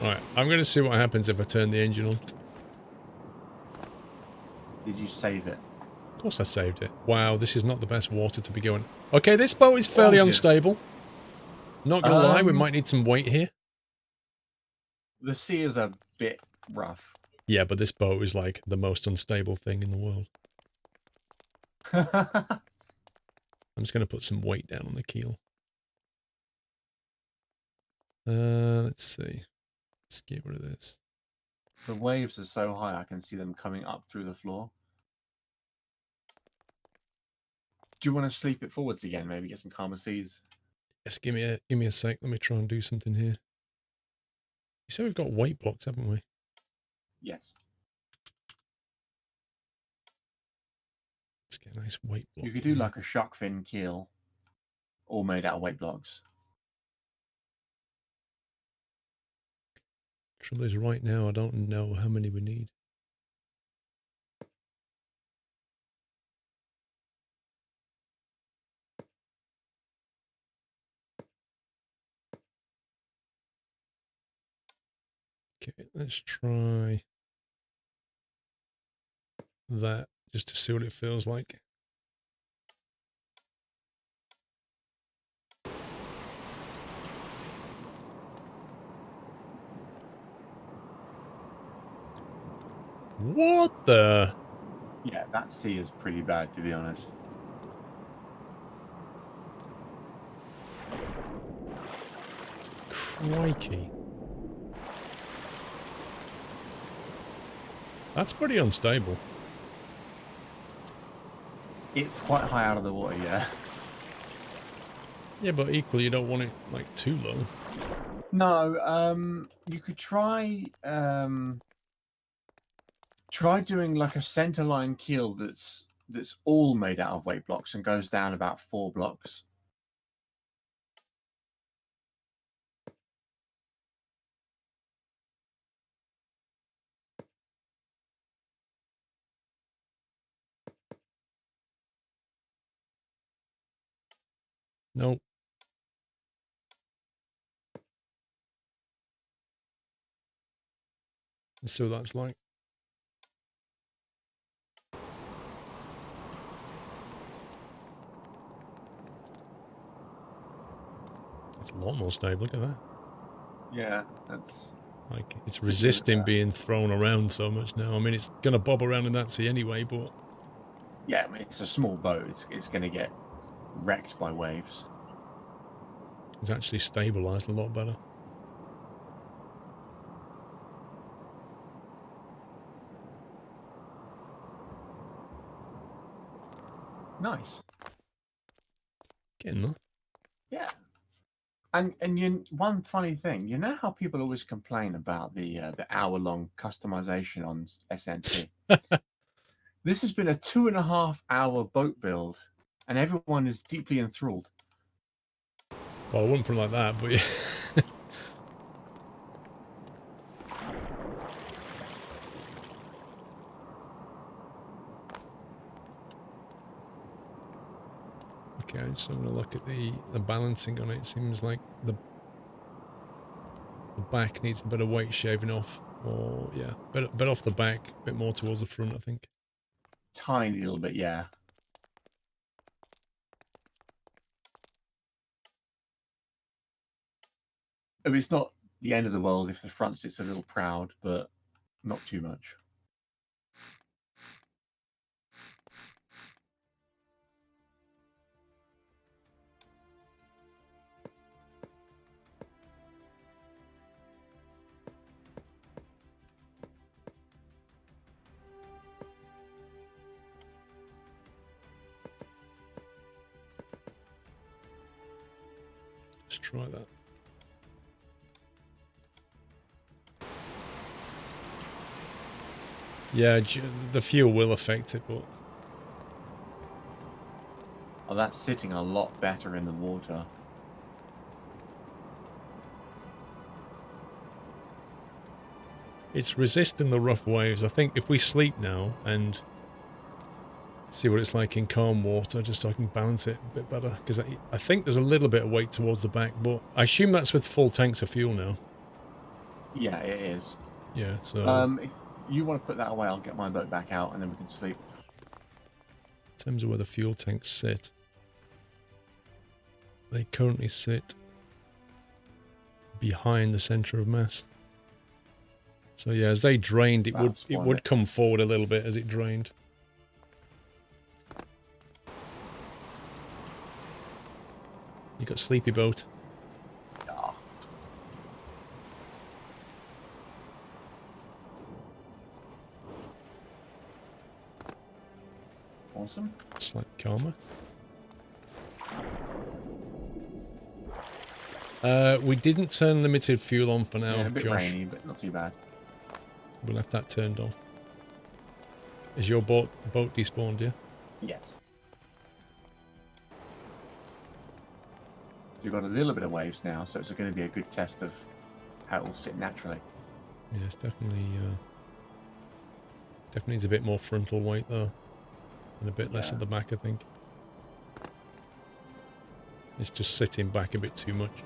Right, I'm going to see what happens if I turn the engine on. Did you save it? Of course I saved it. Wow, this is not the best water to be going. Okay, this boat is fairly unstable. Not going to lie, we might need some weight here. The sea is a bit rough. Yeah, but this boat is like the most unstable thing in the world. I'm just going to put some weight down on the keel. Let's see. Let's get rid of this. The waves are so high, I can see them coming up through the floor. Do you want to sleep it forwards again? Maybe get some calmer seas. Yes, give me a sec. Let me try and do something here. You said we've got weight blocks, haven't we? Yes. Let's get a nice weight block. You could do like a shark fin keel, all made out of weight blocks. Trouble is, right now I don't know how many we need. Okay, let's try that just to see what it feels like. What the? Yeah, that sea is pretty bad, to be honest. Crikey. That's pretty unstable. It's quite high out of the water, yeah. Yeah, but equally you don't want it like too low. No, you could try doing like a centerline keel that's all made out of weight blocks and goes down about 4 blocks. Nope. Let's see what that's like. It's a lot more stable. Look at that. Yeah, that's like it's resisting being thrown around so much now. I mean, it's gonna bob around in that sea anyway, but yeah, I mean, it's a small boat. It's going to get wrecked by waves. it's actually stabilized a lot better. Nice. Getting there. Yeah. And one funny thing, you know how people always complain about the hour-long customization on SNT? This has been a 2.5-hour boat build, and everyone is deeply enthralled. Well, I wouldn't put it like that, but yeah. Okay, I'm just having a look at the balancing on it. It seems like the back needs a bit of weight shaving off. Or, yeah, bit off the back, a bit more towards the front, I think. Tiny little bit, yeah. I mean, it's not the end of the world if the front sits a little proud, but not too much. Let's try that. Yeah, the fuel will affect it, but... Oh, that's sitting a lot better in the water. It's resisting the rough waves. I think if we sleep now and see what it's like in calm water, just so I can balance it a bit better. Because I think there's a little bit of weight towards the back, but I assume that's with full tanks of fuel now. Yeah, it is. Yeah, so If you want to put that away, I'll get my boat back out and then we can sleep. in terms of where the fuel tanks sit, they currently sit behind the center of mass. So yeah, as they drained, it That'll spoil would it. come forward a little bit as it drained. You got sleepy boat. Ah, awesome. Slight calmer. We didn't turn limited fuel on for now, Yeah, a bit Josh. rainy, but not too bad. We left that turned off. Is your boat despawned, yeah? Yes. So we've got a little bit of waves now, so it's going to be a good test of how it will sit naturally. Yeah, it's definitely needs a bit more frontal weight though, and a bit less Yeah. at the back, I think. It's just sitting back a bit too much.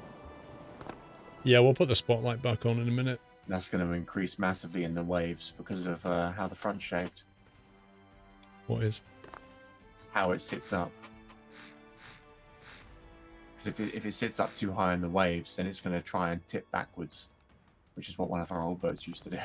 Yeah, we'll put the spotlight back on in a minute. That's going to increase massively in the waves because of how the front's shaped, What is? how it sits up. Because if it sits up too high in the waves, then it's going to try and tip backwards, which is what one of our old boats used to do.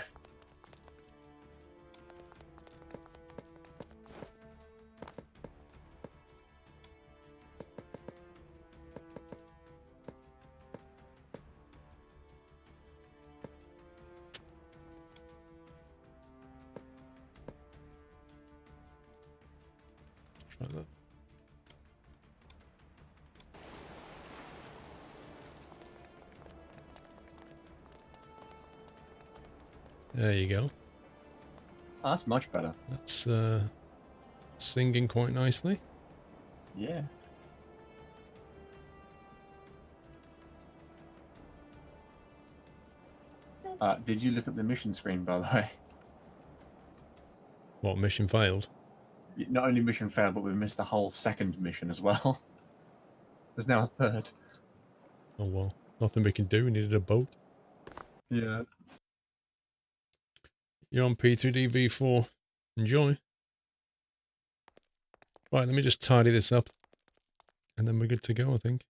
Try that. There you go. Oh, that's much better. That's singing quite nicely. Yeah. Did you look at the mission screen, by the way? What, mission failed? Not only mission failed, but we missed the whole second mission as well. There's now a third. Oh well, nothing we can do. We needed a boat. Yeah. You're on P3D V4. Enjoy. Right, let me just tidy this up, and then we're good to go, I think.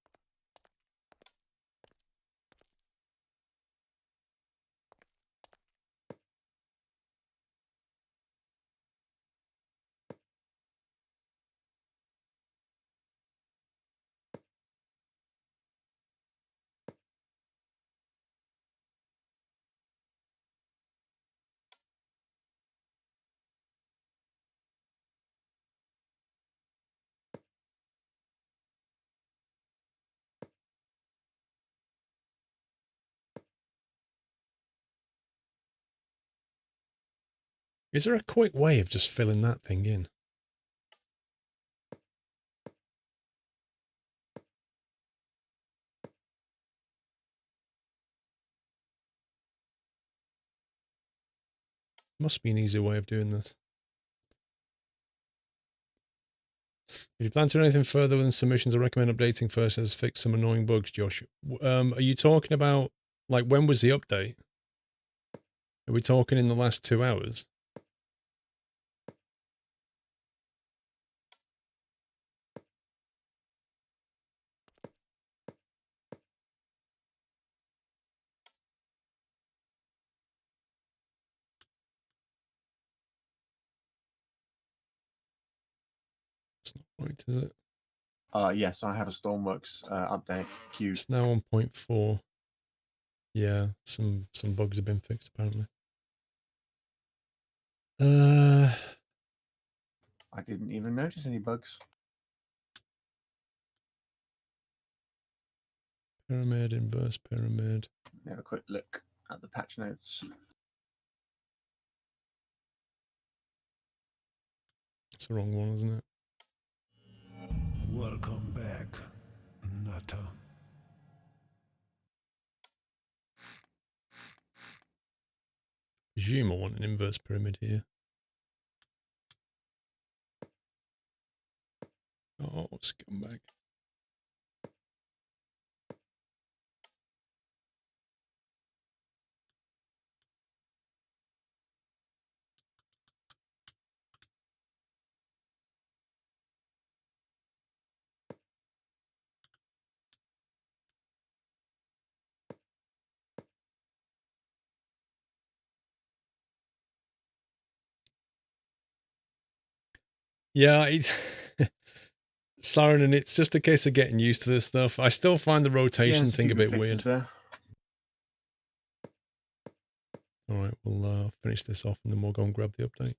Is there a quick way of just filling that thing in? Must be an easier way of doing this. If you plan to do anything further with submissions, I recommend updating first as fix some annoying bugs, Josh. Are you talking about, like, when was the update? Are we talking in the last 2 hours? It's not right, is it? Yes, I have a Stormworks update queued. It's now on 0.4. Yeah, some bugs have been fixed, apparently. I didn't even notice any bugs. Pyramid, inverse pyramid. Let me have a quick look at the patch notes. It's the wrong one, isn't it? Welcome back, Nutter. Presume I want an inverse pyramid here. Oh, scumbag. Yeah, it's Siren, and it's just a case of getting used to this stuff. I still find the rotation there's thing a few bit fixes weird. there. All right, we'll finish this off and then we'll go and grab the update.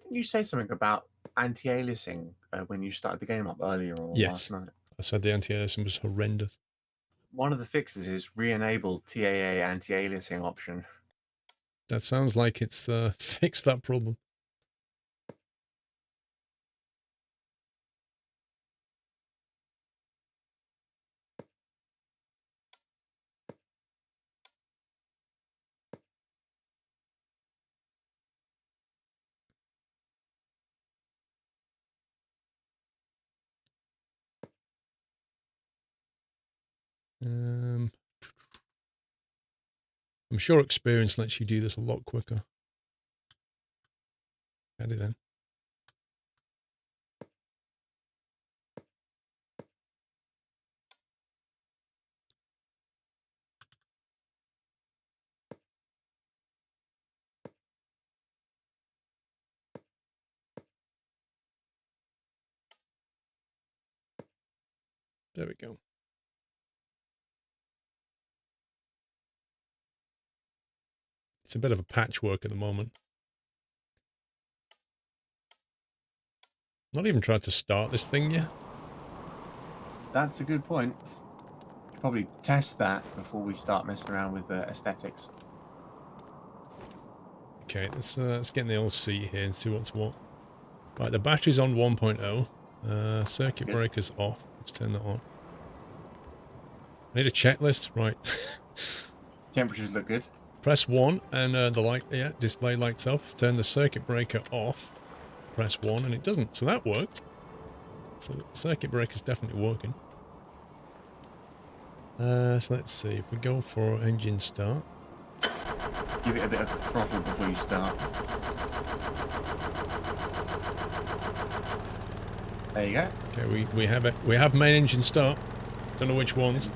Didn't you say something about anti-aliasing when you started the game up earlier or Yes. last night? I said the anti-aliasing was horrendous. One of the fixes is re-enable TAA anti-aliasing option. That sounds like it's fixed that problem. I'm sure experience lets you do this a lot quicker. Get it then. There we go. It's a bit of a patchwork at the moment. Not even tried to start this thing yet. That's a good point. Probably test that before we start messing around with the aesthetics. Okay, let's get in the old seat here and see what's what. Right, the battery's on 1.0. Circuit Good. breaker's off. Let's turn that on. I need a checklist. Right. Temperatures look good. Press 1 and the light, yeah, display lights up. Turn the circuit breaker off. Press 1 and it doesn't. So that worked. So the circuit breaker's definitely working. So let's see. If we go for engine start. Give it a bit of throttle before you start. There you go. Okay, we have it. We have main engine start. Don't know which ones.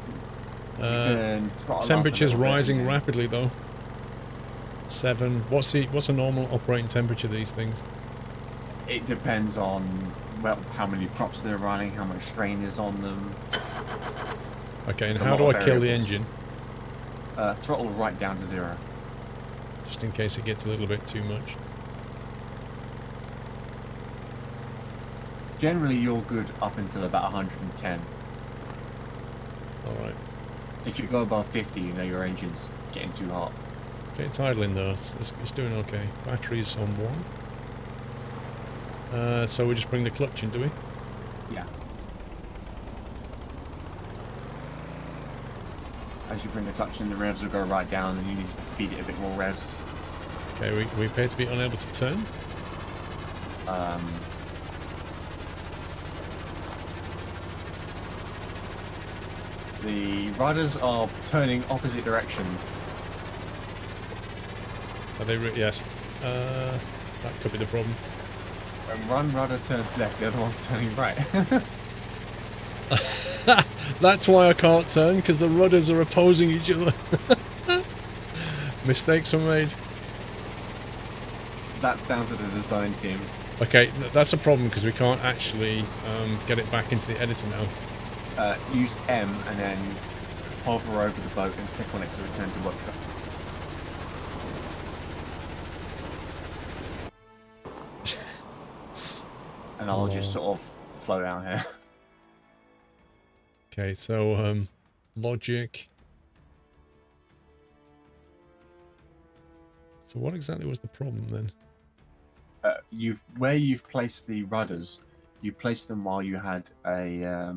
You can throttle up a Temperature's little bit rising and then- rapidly though. 7. What's a normal operating temperature of these things? It depends on well how many props they're running, how much strain is on them. Okay, and It's a how lot do I of kill the variables. engine? Throttle right down to 0. Just in case it gets a little bit too much. Generally, you're good up until about 110. Alright. If you go above 50, you know your engine's getting too hot. Okay, it's idling though. It's doing okay. Battery's on 1. So we just bring the clutch in, do we? Yeah. As you bring the clutch in, the revs will go right down, and you need to feed it a bit more revs. Okay, we appear to be unable to turn. The rudders are turning opposite directions. Are they? Yes. That could be the problem. When one rudder turns left, the other one's turning right. That's why I can't turn, because the rudders are opposing each other. Mistakes were made. That's down to the design team. Okay, that's a problem because we can't actually get it back into the editor now. Use M and then hover over the boat and click on it to return to workshop. And I'll just sort of float out here. Okay, so logic. So what exactly was the problem then? Where you've placed the rudders, you placed them while you had a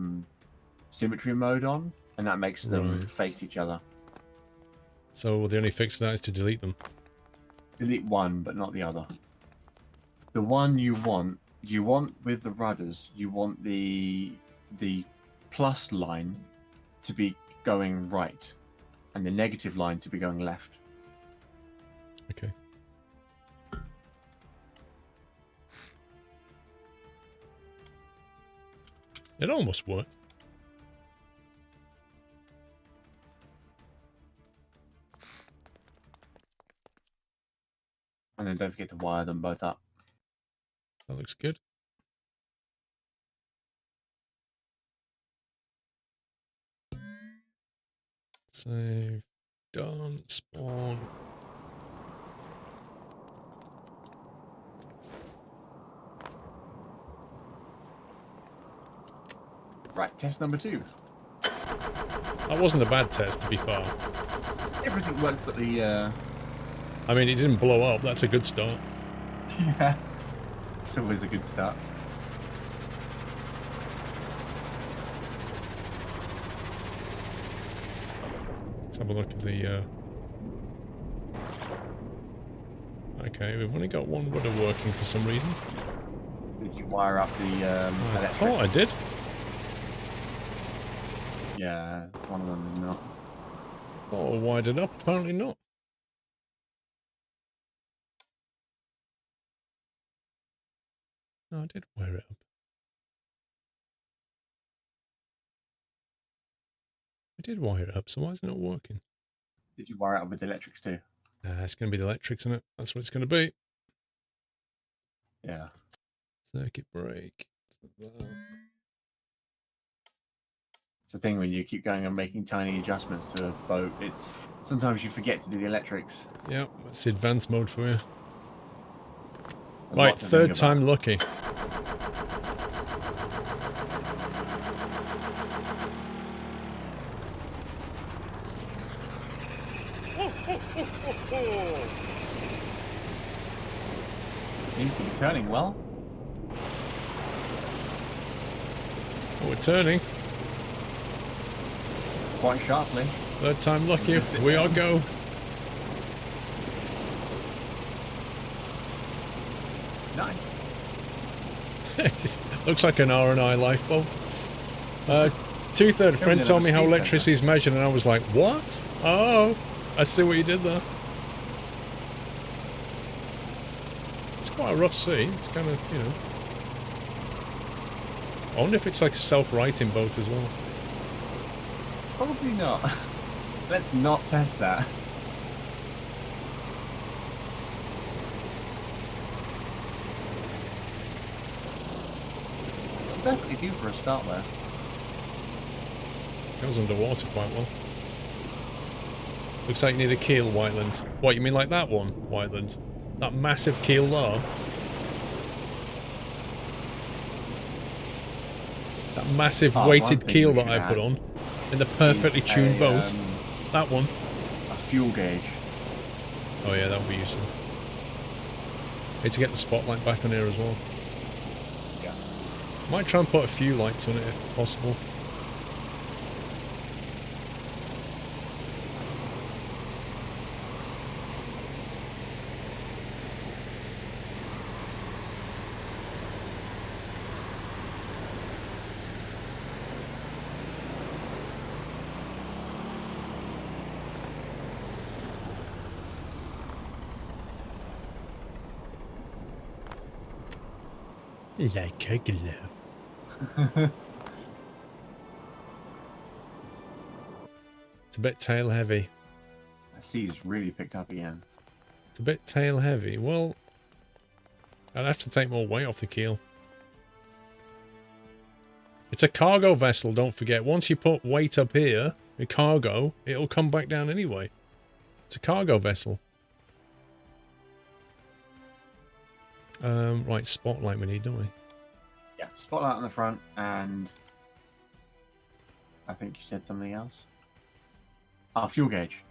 symmetry mode on, and that makes them Right. face each other. So the only fix to that is to delete them. Delete one, but not the other. The one you want with the rudders, you want the plus line to be going right, and the negative line to be going left. Okay. It almost worked. And then don't forget to wire them both up. That looks good. Save. Done. Spawn. Right, test number 2. That wasn't a bad test, to be fair. Everything worked but the... I mean, it didn't blow up. That's a good start. Yeah. It's always a good start. Let's have a look at the... Okay, we've only got one rudder working for some reason. Did you wire up the I electric? thought I did. Yeah, one of them is not. Oh, wired it up. Apparently not. No, I did wire it up. I did wire it up, so why is it not working? Did you wire it up with the electrics too? It's going to be the electrics, isn't it? That's what it's going to be. Yeah. Circuit break. It's the thing when you keep going and making tiny adjustments to a boat, it's sometimes you forget to do the electrics. Yep, that's advanced mode for you. There's Right, lots to think third time about. lucky. Seems to be turning well. Oh, we're turning. Quite sharply. Third time lucky. Let's sit We are down. go. Nice. It just looks like an R&I lifeboat. Two-third friend Everything told of me a how speed electricity is measured, and I was like, what? Oh, I see what you did there. It's quite a rough sea. It's kind of, you know. I wonder if it's like a self-righting boat as well. Probably not. Let's not test that. Definitely due for a start there. Goes underwater quite well. Looks like you need a keel, Whiteland. What, you mean like that one, Whiteland? That massive keel there? That massive Oh, weighted one thing keel we that I should put add on in the perfectly is tuned a, boat. That one. A fuel gauge. Oh yeah, that would be useful. Need to get the spotlight back on here as well. Yeah. Might try and put a few lights on it if possible. Like a glove. It's a bit tail heavy. The sea's really picked up again. It's a bit tail heavy. Well, I'd have to take more weight off the keel. It's a cargo vessel, don't forget. Once you put weight up here, the cargo, it'll come back down anyway. It's a cargo vessel. Right, spotlight we need, don't we? Yeah. Spotlight on the front, and I think you said something else. Ah, fuel gauge.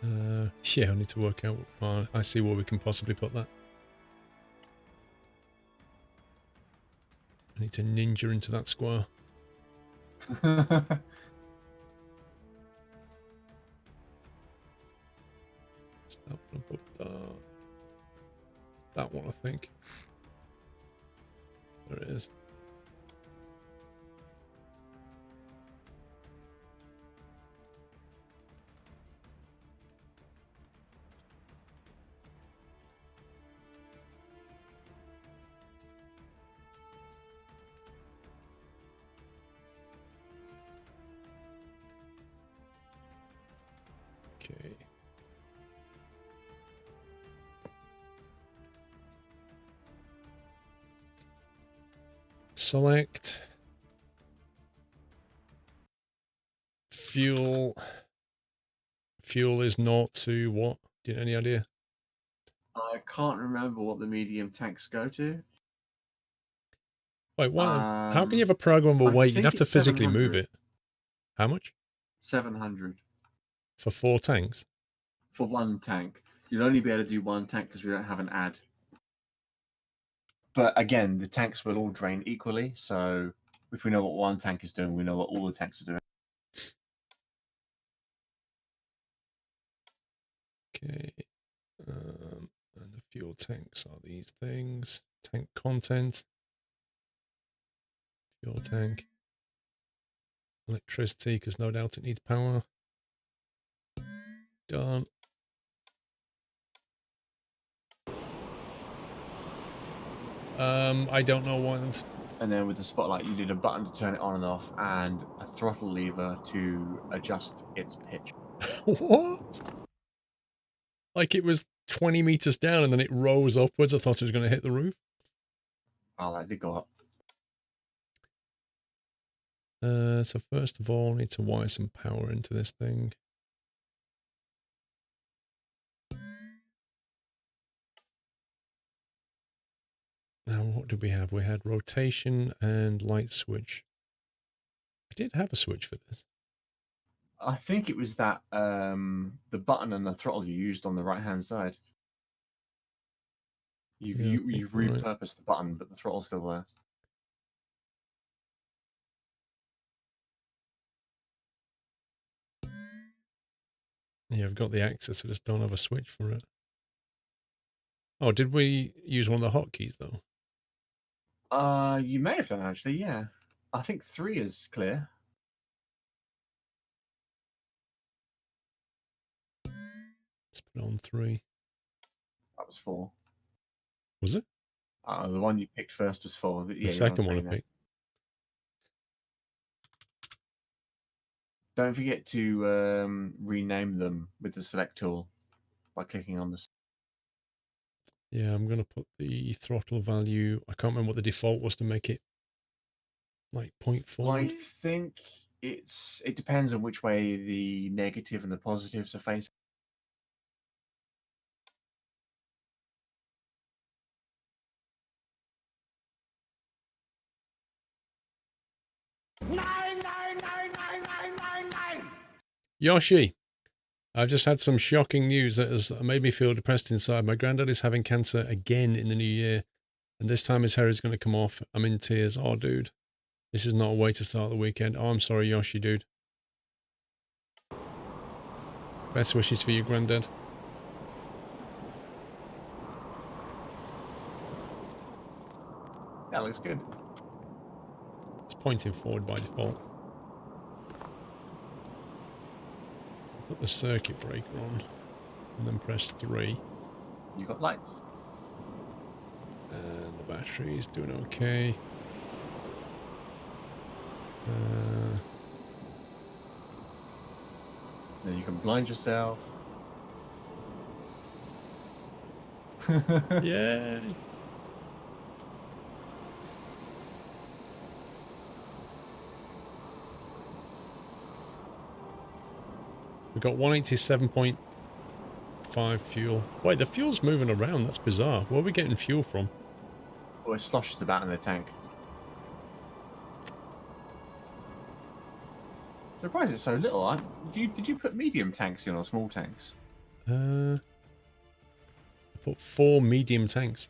Yeah, I need to work out. I see where we can possibly put that. I need to ninja into that square. Is that one above that? That one, I think. There it is. Okay. Select fuel. Fuel is not to what? Do you have any idea? I can't remember what the medium tanks go to. Wait, what? How can you have a programmable I weight? You'd think have to it's physically move 700. it. How much? 700 For 4 tanks? for one tank. You'll only be able to do one tank because we don't have an ad. But again, the tanks will all drain equally. So if we know what one tank is doing, we know what all the tanks are doing. Okay. And the fuel tanks are these things. Tank content. Fuel tank. Electricity, because no doubt it needs power. Done. I don't know why them. And then with the spotlight, you need a button to turn it on and off, and a throttle lever to adjust its pitch. What? Like it was 20 meters down and then it rose upwards. I thought it was going to hit the roof. Oh, that did go up. So first of all, I need to wire some power into this thing. Now, what did we have? We had rotation and light switch. I did have a switch for this. I think it was that the button and the throttle you used on the right-hand side. You've right. repurposed the button, but the throttle's still there. Yeah, I've got the access. I just don't have a switch for it. Oh, did we use one of the hotkeys though? You may have done actually. Yeah, I think 3 is clear. Let's put it on 3. That was 4. Was it? The one you picked first was 4. But yeah, The second one I picked. Don't forget to rename them with the select tool by clicking on the. Yeah, I'm going to put the throttle value. I can't remember what the default was to make it like 0.4. I think it depends on which way the negative and the positives are facing. Yoshi, I've just had some shocking news that has made me feel depressed inside. My granddad is having cancer again in the new year, and this time his hair is going to come off. I'm in tears. Oh, dude. This is not a way to start the weekend. Oh, I'm sorry, Yoshi, dude. Best wishes for you, granddad. That looks good. It's pointing forward by default. Put the circuit breaker on and then press 3. You got lights. And the battery is doing okay. Then you can blind yourself. Yeah. We got 187.5 fuel. Wait, the fuel's moving around. That's bizarre. Where are we getting fuel from? Well, it sloshes about in the tank. Surprised it's so little. Did you put medium tanks in or small tanks? I put 4 medium tanks.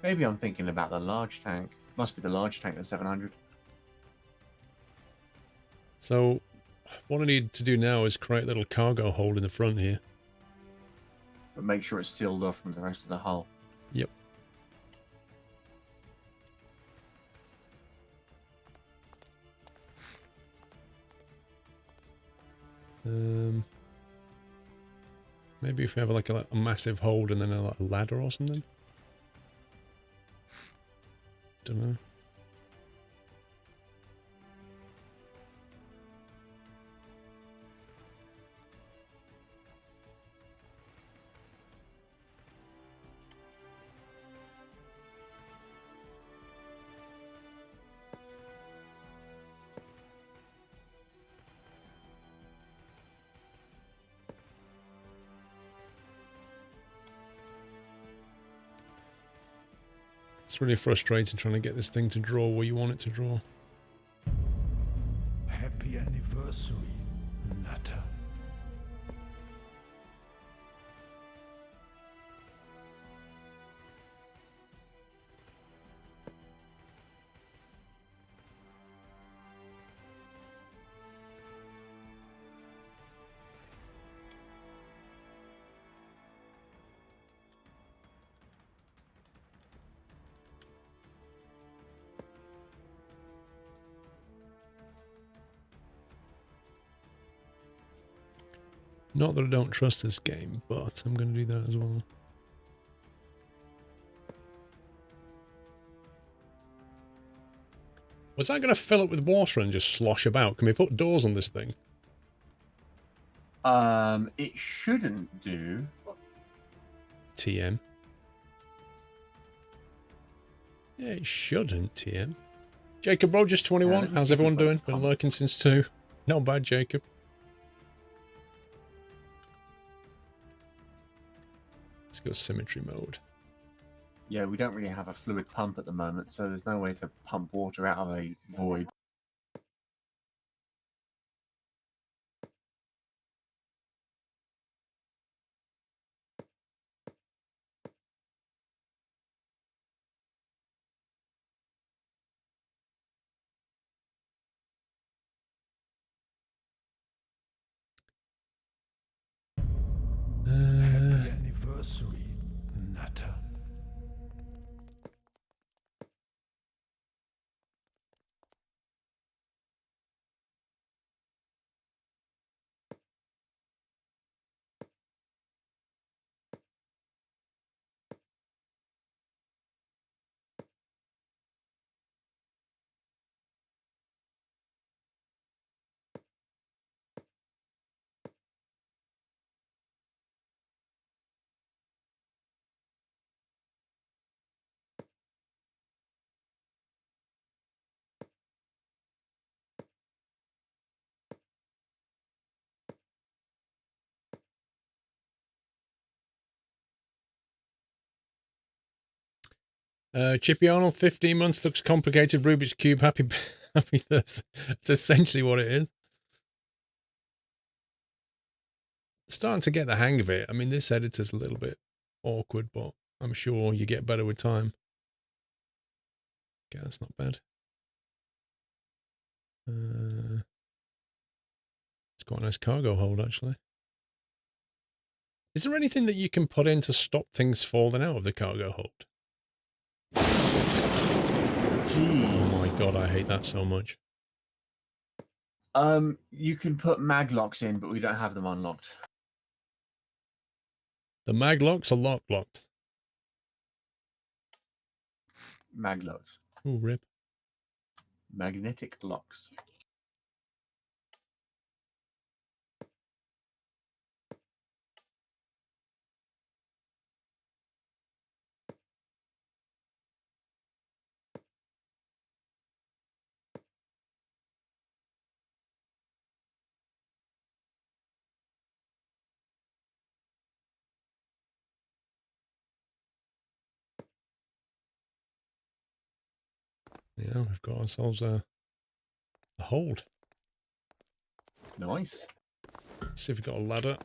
Maybe I'm thinking about the large tank. Must be the large tank, the 700. So what I need to do now is create a little cargo hold in the front here. But make sure it's sealed off from the rest of the hull. Yep. Maybe if we have like a massive hold and then a ladder or something. Don't know. It's really frustrating trying to get this thing to draw where you want it to draw. Happy anniversary, Nutter. Not that I don't trust this game, but I'm going to do that as well. Was that going to fill up with water and just slosh about? Can we put doors on this thing? It shouldn't do. TM. Yeah, it shouldn't, TM. Jacob Rogers 21. let me How's see if everyone we've got doing? a Been pump. lurking since 2. Not bad, Jacob. Let's go symmetry mode. Yeah, we don't really have a fluid pump at the moment, so there's no way to pump water out of a void. Happy anniversary, Nutter. Chippy Arnold, 15 months, looks complicated. Rubik's Cube, happy Thursday. It's essentially what it is. Starting to get the hang of it. I mean, this editor's a little bit awkward, but I'm sure you get better with time. Okay, that's not bad. It's quite a nice cargo hold, actually. Is there anything that you can put in to stop things falling out of the cargo hold? Jeez. Oh my god, I hate that so much. You can put mag locks in, but we don't have them unlocked. The mag locks are locked. Mag locks. Ooh, rip. Magnetic locks. Yeah, we've got ourselves a hold. Nice. Let's see if we've got a ladder.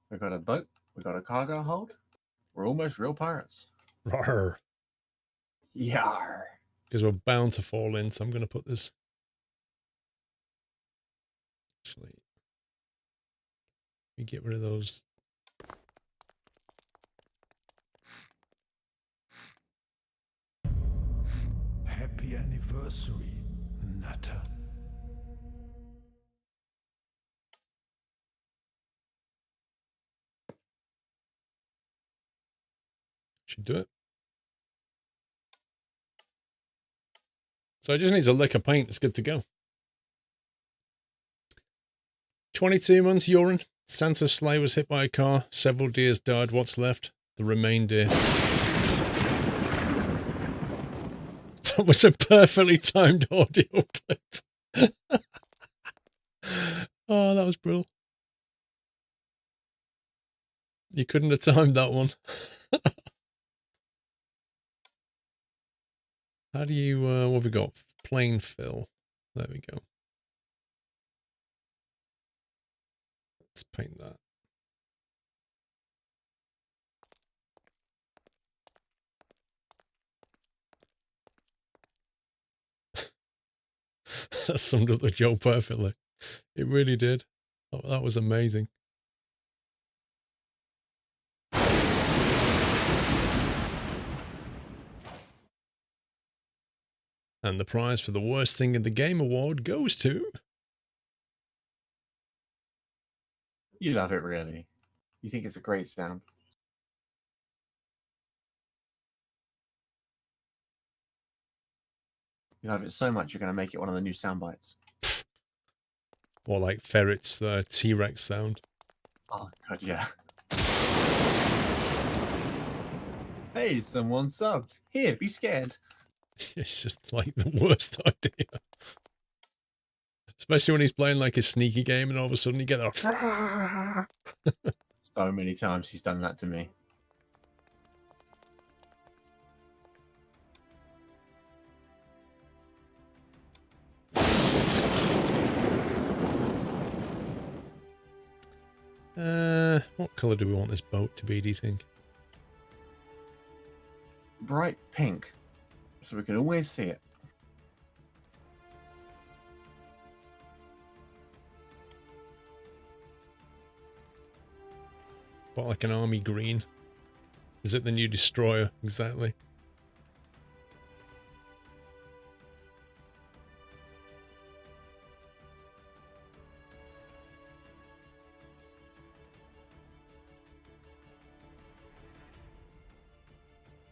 We've got a boat. We've got a cargo hold. We're almost real pirates. Rawr. Yar. Because we're bound to fall in, so I'm going to put this. Actually, we get rid of those. Happy anniversary, Nutter. Should do it. So it just needs a lick of paint. It's good to go. 22 months urine. Santa's sleigh was hit by a car. Several deers died. What's left? The remainder. That was a perfectly timed audio clip. Oh, that was brilliant. You couldn't have timed that one. How do you, what have we got? Plain fill. There we go. Let's paint that. That summed up the job perfectly. It really did. Oh, that was amazing. And the prize for the worst thing in the game award goes to... You love it, really. You think it's a great sound. You love it so much, you're going to make it one of the new sound bites. Or like Ferret's T-Rex sound. Oh, God, yeah. Hey, someone subbed. Here, be scared. It's just like the worst idea. Especially when he's playing like a sneaky game and all of a sudden you get that. So many times he's done that to me. What colour do we want this boat to be, do you think? Bright pink, so we can always see it. What, like an army green? Is it the new destroyer? Exactly.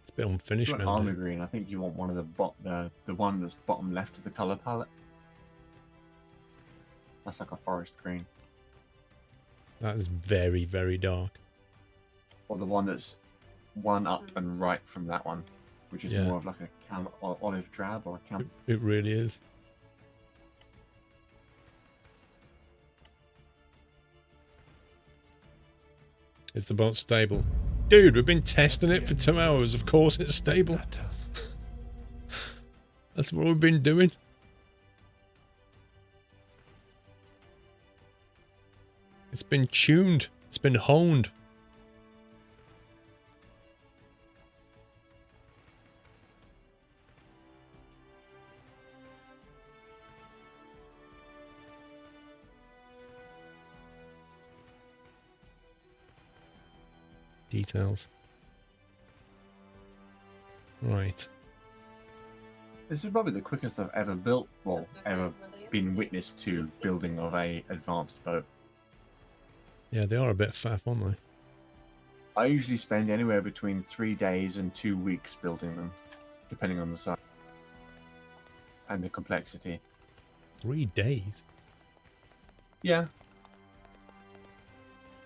It's a bit unfinished You now. want armor green. I think you want one of the one that's bottom left of the color palette. That's like a forest green. That is very, very dark. Or the one that's one up and right from that one, which is Yeah. more of like a olive drab or a camp. It really is. Is the boat stable? Dude, we've been testing it for 2 hours. Of course it's stable. That's what we've been doing. It's been tuned. It's been honed. Details. Right. This is probably the quickest I've ever built, well, ever been witness to building of a advanced boat. Yeah, they are a bit faff, aren't they? I usually spend anywhere between 3 days and 2 weeks building them, depending on the size and the complexity. 3 days? Yeah.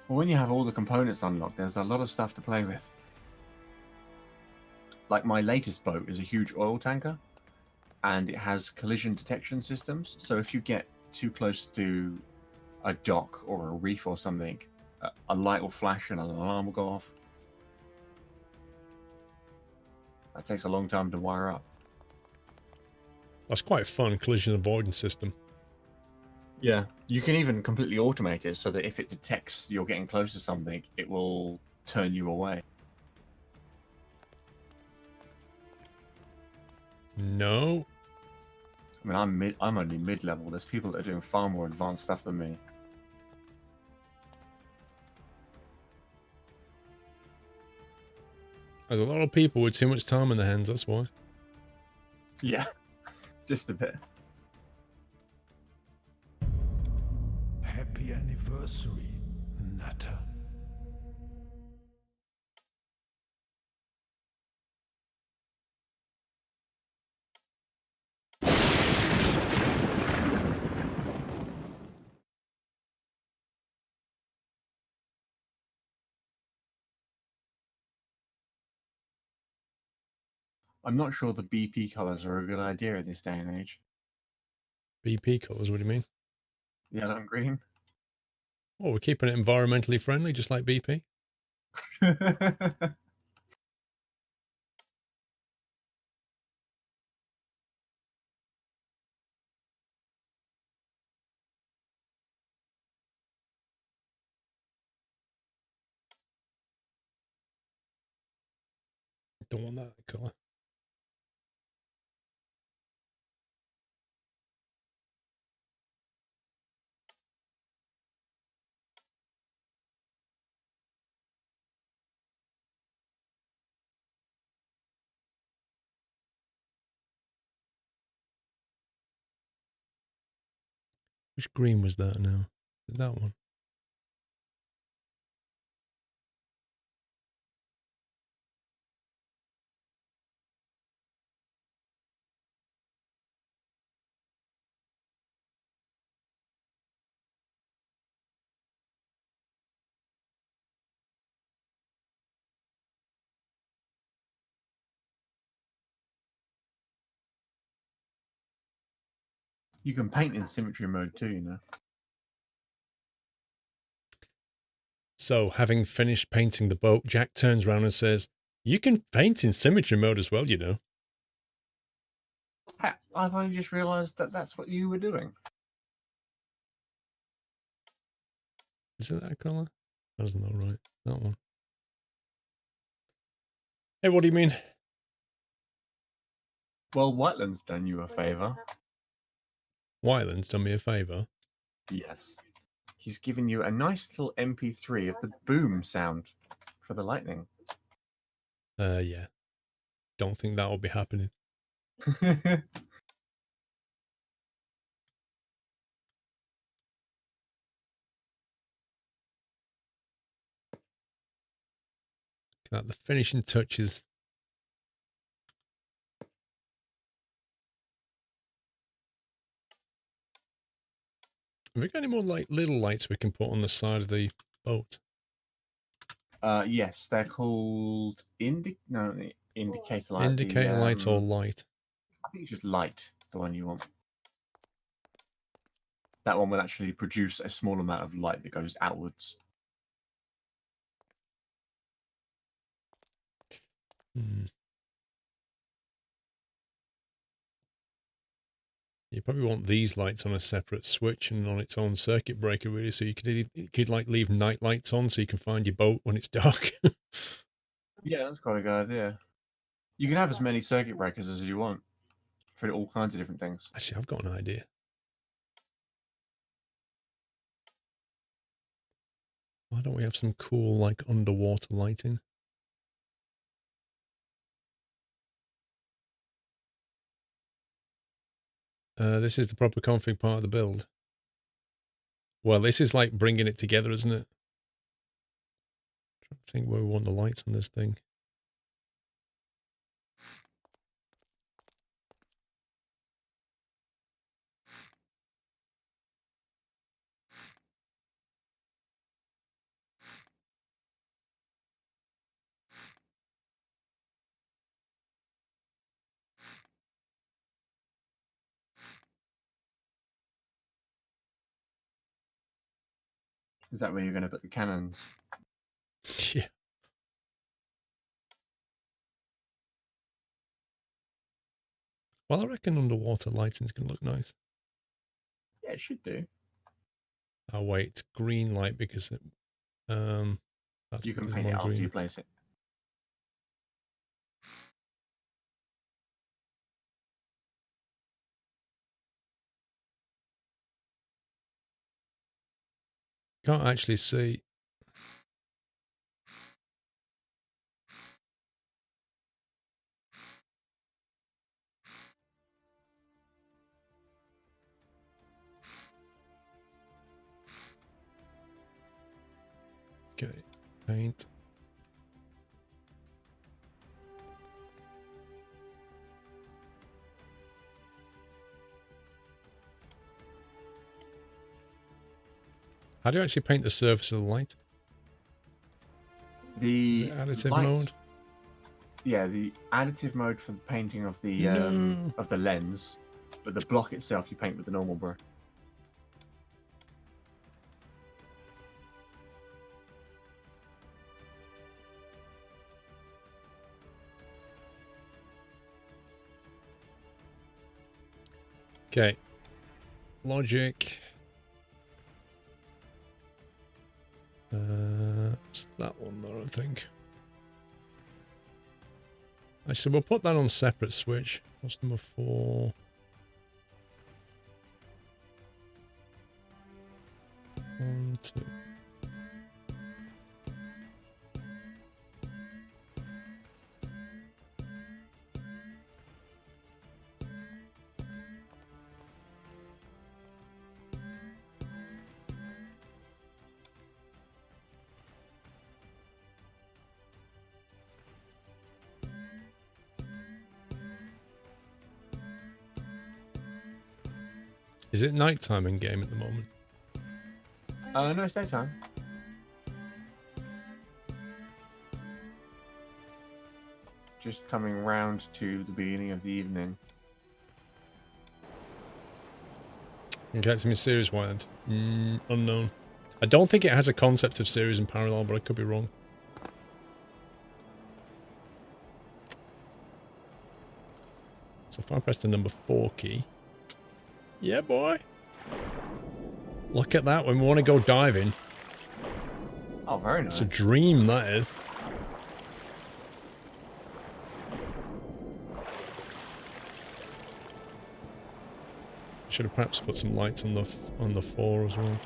Well, when you have all the components unlocked, there's a lot of stuff to play with. Like my latest boat is a huge oil tanker, and it has collision detection systems. So if you get too close to a dock or a reef or something, a light will flash and an alarm will go off. That takes a long time to wire up. That's quite a fun collision avoidance system. Yeah. You can even completely automate it so that if it detects you're getting close to something, it will turn you away. No. I mean, I'm only mid-level. There's people that are doing far more advanced stuff than me. There's a lot of people with too much time on their hands, that's why. Yeah. Just a bit. Happy anniversary, Nutter. I'm not sure the BP colors are a good idea in this day and age. BP colours, what do you mean? Yellow and green. Oh, we're keeping it environmentally friendly, just like BP. Don't want that colour. Which green was that now? Is that one? You can paint in symmetry mode too, you know. So, having finished painting the boat, Jack turns around and says, "You can paint in symmetry mode as well, you know." I've only just realised that that's what you were doing. Is it that colour? That doesn't look right. That one. Hey, what do you mean? Well, Whiteland's done you a favour. Wyland's done me a favour. Yes. He's given you a nice little MP3 of the boom sound for the lightning. Yeah. Don't think that'll be happening. The finishing touches. Have we got any more little lights we can put on the side of the boat? Yes, they're called indicator light. Indicator lights or light? I think it's just light, the one you want. That one will actually produce a small amount of light that goes outwards. You probably want these lights on a separate switch and on its own circuit breaker, really. So you could like leave night lights on so you can find your boat when it's dark. Yeah, that's quite a good idea. You can have as many circuit breakers as you want for all kinds of different things. Actually, I've got an idea. Why don't we have some cool, like, underwater lighting? This is the proper config part of the build. Well, this is like bringing it together, isn't it? I'm trying to think where we want the lights on this thing. Is that where you're going to put the cannons? Yeah. Well, I reckon underwater lighting is going to look nice. Yeah, it should do. Oh, wait, it's green light because it, that's You can because paint I'm it on after green. you place it. Can't actually see. Okay, paint. How do you actually paint the surface of the light? Is it The additive light, mode? yeah, the additive mode for the painting of the No. lens, but the block itself you paint with the normal brush. Okay. Logic. It's that one there, I think. Actually, we'll put that on separate switch. What's number 4? 1, 2. Is it nighttime in game at the moment? No, it's daytime. Just coming round to the beginning of the evening. Okay, some series wired. Unknown. I don't think it has a concept of series and parallel, but I could be wrong. So if I press the number 4 key. Yeah, boy. Look at that when we want to go diving. Oh, very nice. It's a dream, that is. Should have perhaps put some lights on the 4 as well.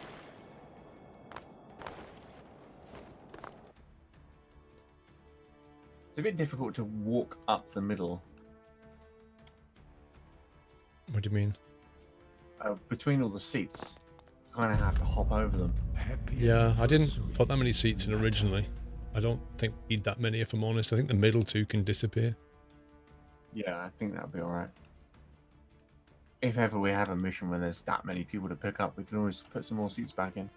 It's a bit difficult to walk up the middle. What do you mean? Between all the seats, you kind of have to hop over them. Happy Yeah, I didn't anniversary, put that many seats in Nata. originally. I don't think we need that many, if I'm honest. I think the middle 2 can disappear. Yeah, I think that'll be alright. If ever we have a mission where there's that many people to pick up, we can always put some more seats back in.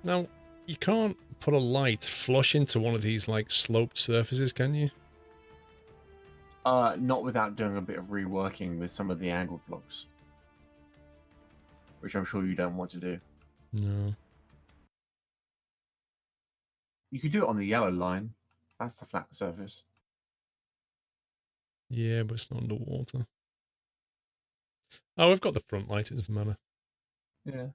Now, you can't put a light flush into one of these, like, sloped surfaces, can you? Not without doing a bit of reworking with some of the angled blocks. Which I'm sure you don't want to do. No. You could do it on the yellow line. That's the flat surface. Yeah, but it's not underwater. Oh, we've got the front light, it doesn't matter. Yeah.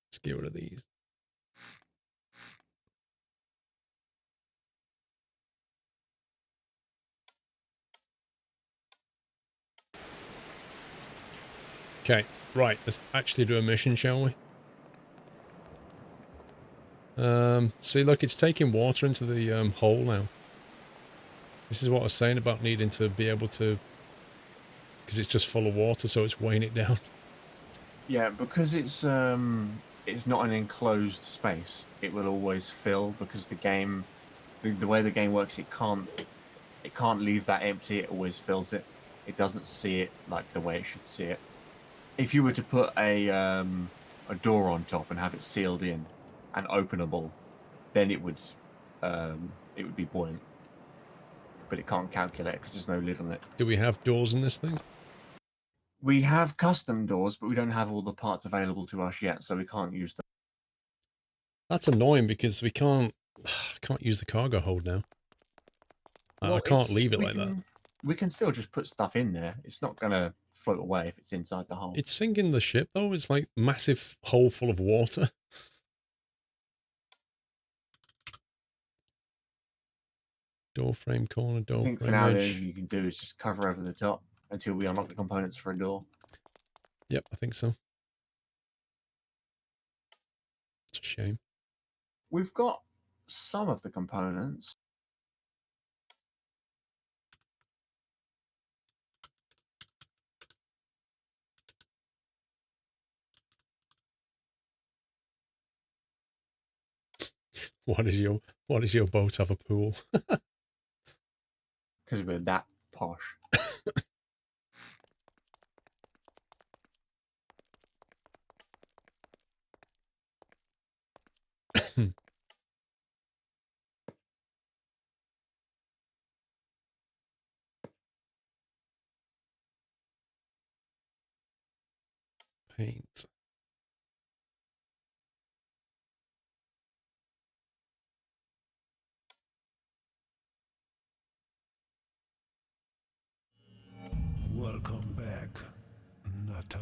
Let's get rid of these. Okay, right, let's actually do a mission, shall we? See, look, it's taking water into the hole now. This is what I was saying about needing to be able to... Because it's just full of water, so it's weighing it down. Yeah, because it's not an enclosed space. It will always fill because the game, the way the game works, it can't leave that empty. It always fills it. It doesn't see it like the way it should see it. If you were to put a door on top and have it sealed in and openable, then it would be buoyant. But it can't calculate because there's no lid on it. Do we have doors in this thing? We have custom doors, but we don't have all the parts available to us yet, so we can't use them. That's annoying because we can't use the cargo hold now. I can't leave it like that. We can still just put stuff in there. It's not going to float away if it's inside the hole. It's sinking the ship, though. It's like massive hole full of water. Door frame corner, door I think for frame now, the only edge. thing you can do is just cover over the top until we unlock the components for a door. Yep, I think so. It's a shame. We've got some of the components. Why does your boat have a pool? Because we're that posh. Paint. Natter.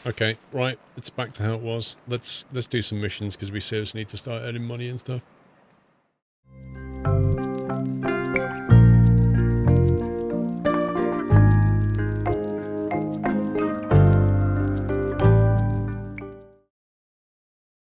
Okay, right. It's back to how it was. Let's do some missions because we seriously need to start earning money and stuff.